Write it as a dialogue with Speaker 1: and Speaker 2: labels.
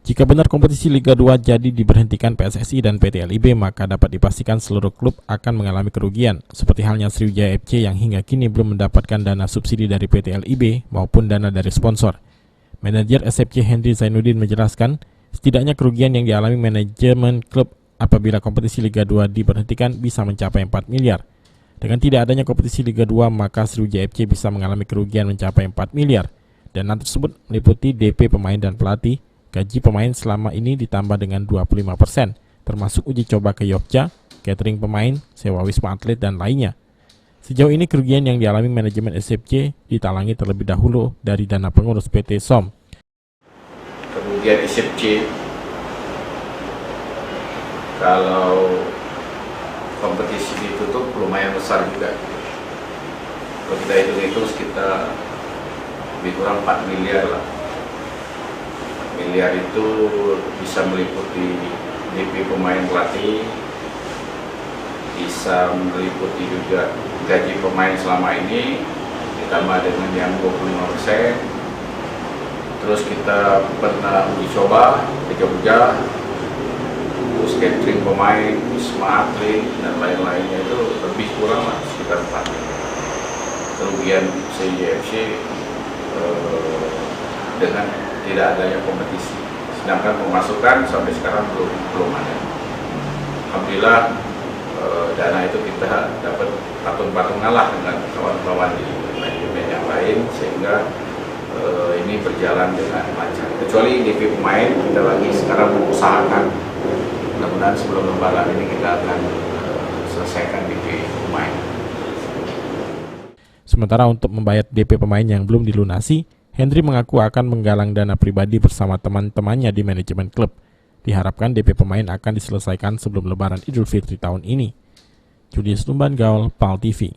Speaker 1: Jika benar kompetisi Liga 2 jadi diberhentikan PSSI dan PT LIB, maka dapat dipastikan seluruh klub akan mengalami kerugian, seperti halnya Sriwijaya FC yang hingga kini belum mendapatkan dana subsidi dari PT LIB maupun dana dari sponsor. Manajer SFC Henry Zainuddin menjelaskan, setidaknya kerugian yang dialami manajemen klub apabila kompetisi Liga 2 diberhentikan bisa mencapai 4 miliar. Dengan tidak adanya kompetisi Liga 2, maka Sriwijaya FC bisa mengalami kerugian mencapai 4 miliar. Dana tersebut meliputi DP pemain dan pelatih, gaji pemain selama ini ditambah dengan 25%, termasuk uji coba ke Yogyakarta, catering pemain, sewa wisma atlet, dan lainnya. Sejauh ini kerugian yang dialami manajemen SFC ditalangi terlebih dahulu dari dana pengurus PT SOM.
Speaker 2: Kerugian SFC kalau kompetisi ditutup lumayan besar juga. Kalau kita hitung sekitar lebih kurang 4 miliar lah. Miliar itu bisa meliputi DP pemain pelatih, bisa meliputi juga gaji pemain selama ini, ditambah dengan yang 25%. Terus kita pernah uji coba ke Jogja, terus catering pemain, wisma atlet, dan lain-lainnya itu lebih kurang lah sekitar 4 miliar. Kerugian CIFC dengan tidak adanya kompetisi, sedangkan pemasukan sampai sekarang belum ada. Alhamdulillah dana itu kita dapat patung-patungan lah dengan kawan-kawan di manajemen yang lain, sehingga ini berjalan dengan lancar. Kecuali DP pemain kita lagi sekarang mengusahakan, mudah-mudahan sebelum lebaran ini kita akan selesaikan DP pemain.
Speaker 1: Sementara untuk membayar DP pemain yang belum dilunasi, Henry mengaku akan menggalang dana pribadi bersama teman-temannya di manajemen klub. Diharapkan DP pemain akan diselesaikan sebelum Lebaran Idul Fitri tahun ini. Julius Lumban Gaul, PAL TV.